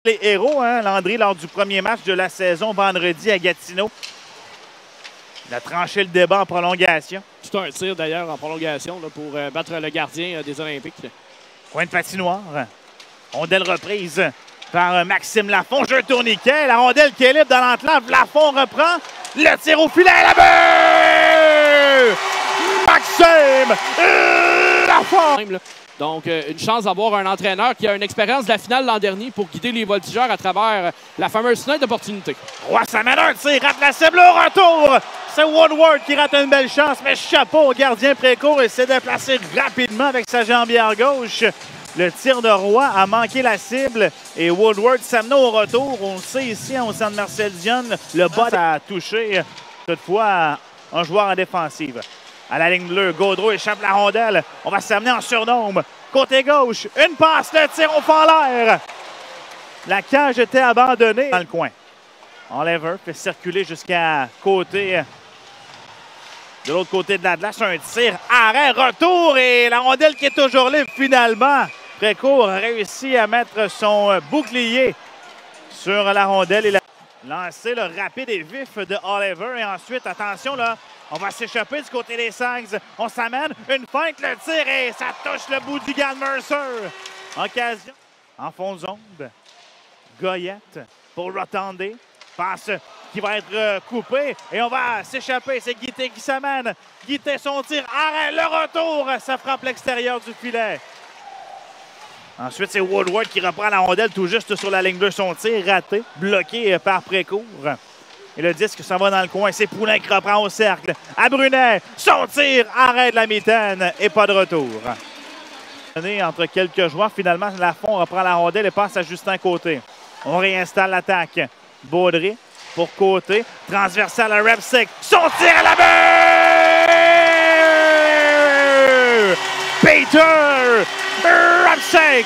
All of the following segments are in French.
Les héros, hein, Landry, lors du premier match de la saison vendredi à Gatineau. Il a tranché le débat en prolongation. Tout un tir d'ailleurs en prolongation là, pour battre le gardien des Olympiques. Coin de patinoire. Rondelle reprise par Maxime Lafont. Jeu tourniquet. La rondelle qui est libre dans l'enclave. Lafont reprend. Le tir au filet. La but! Maxime Lafont! Donc, une chance d'avoir un entraîneur qui a une expérience de la finale l'an dernier pour guider les voltigeurs à travers la fameuse fenêtre d'opportunité. Roy, ça mène un tir, rate la cible au retour. C'est Woodward qui rate une belle chance, mais chapeau au gardien Précourt et s'est déplacé rapidement avec sa jambière gauche. Le tir de Roy a manqué la cible et Woodward s'amène au retour. On le sait ici au centre Marcel Dionne, le bas a touché toutefois un joueur en défensive. À la ligne bleue, Gaudreau échappe la rondelle. On va s'amener en surnombre. Côté gauche, une passe, le tir au fond en l'air. La cage était abandonnée dans le coin. Oliver fait circuler jusqu'à côté. De l'autre côté de l'Atlas, un tir, arrêt, retour et la rondelle qui est toujours libre finalement. Précourt a réussi à mettre son bouclier sur la rondelle et la lancer le rapide et vif de Oliver. Et ensuite, attention là, on va s'échapper du côté des Sags. On s'amène, une feinte, le tir et ça touche le bout du Gann Mercer. Occasion en fond de zone. Goyette pour Rotandé. Passe qui va être coupé et on va s'échapper. C'est Guité qui s'amène. Guité son tir, arrêt, le retour. Ça frappe l'extérieur du filet. Ensuite, c'est Woodward qui reprend la rondelle tout juste sur la ligne bleue. Son tir raté, bloqué par Précourt. Et le disque s'en va dans le coin. C'est Poulain qui reprend au cercle. À Brunet, son tir, arrête de la mitaine et pas de retour. Entre quelques joueurs, finalement, Lafont reprend la rondelle et passe à Justin Côté. On réinstalle l'attaque. Baudry pour Côté. Transversal à Repsick. Son tir à la but! Peter Repsick!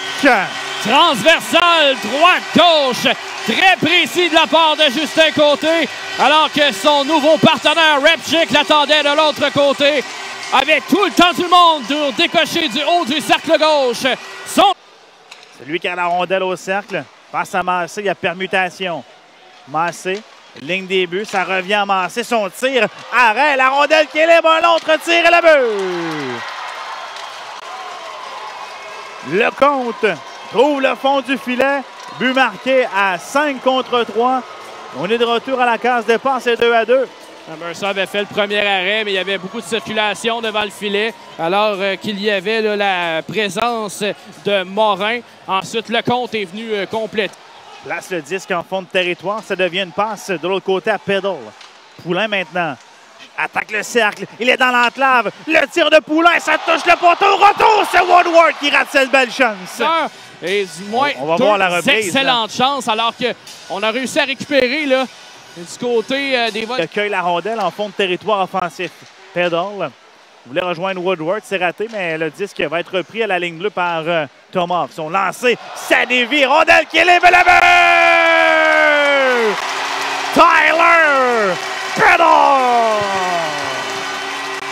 Transversal, droite-gauche. Très précis de la part de Justin Côté. Alors que son nouveau partenaire Repsick l'attendait de l'autre côté. Avec tout le temps du monde pour décocher du haut du cercle gauche. C'est lui qui a la rondelle au cercle. Passe à Massé, il y a permutation. Massé, ligne des buts, ça revient à Massé, son tir, arrêt, la rondelle qui est libre, l'autre tir et le but! Le compte trouve le fond du filet, but marqué à 5 contre 3. On est de retour à la case départ, c'est 2-2. Mercer avait fait le premier arrêt, mais il y avait beaucoup de circulation devant le filet, alors qu'il y avait là, la présence de Morin. Ensuite, le compte est venu compléter. Place le disque en fond de territoire. Ça devient une passe de l'autre côté à Peddle. Poulain maintenant attaque le cercle. Il est dans l'enclave. Le tir de Poulain, ça touche le poteau. Retour, c'est Woodward qui rate cette belle chance. Et du moins, on va voir la reprise. Excellente chance, alors qu'on a réussi à récupérer là, du côté des vols. Il accueille la rondelle en fond de territoire offensif. Peddle voulait rejoindre Woodward, c'est raté, mais le disque va être repris à la ligne bleue par Thomas. Son lancé, ça dévie, rondelle qui est libre, le but! Tyler Peddle!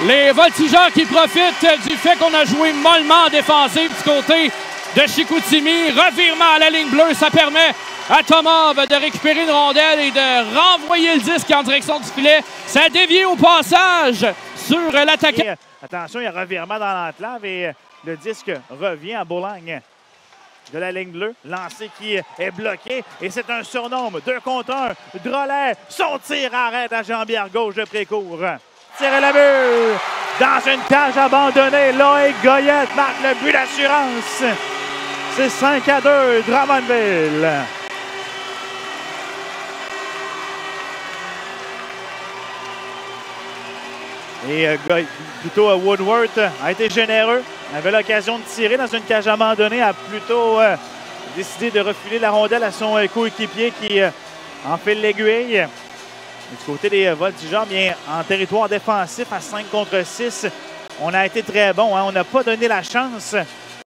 Les voltigeurs qui profitent du fait qu'on a joué mollement en défensive du côté de Chicoutimi. Revirement à la ligne bleue, ça permet à Thomas de récupérer une rondelle et de renvoyer le disque en direction du filet. Ça a dévié au passage sur l'attaquant. Attention, il y a revirement dans l'enclave et le disque revient à Boulogne de la ligne bleue. Lancé qui est bloqué et c'est un surnombre. 2 contre 1. Drolet, son tir arrête à jambière gauche de Précourt. Tire à la but dans une cage abandonnée. Loïc Goyette marque le but d'assurance. C'est 5-2, Drummondville. Et plutôt Woodward a été généreux. Il avait l'occasion de tirer dans une cage abandonnée. A plutôt décidé de refiler la rondelle à son coéquipier qui enfile l'aiguille. Du côté des voltigeurs, bien en territoire défensif à 5 contre 6, on a été très bon. Hein? On n'a pas donné la chance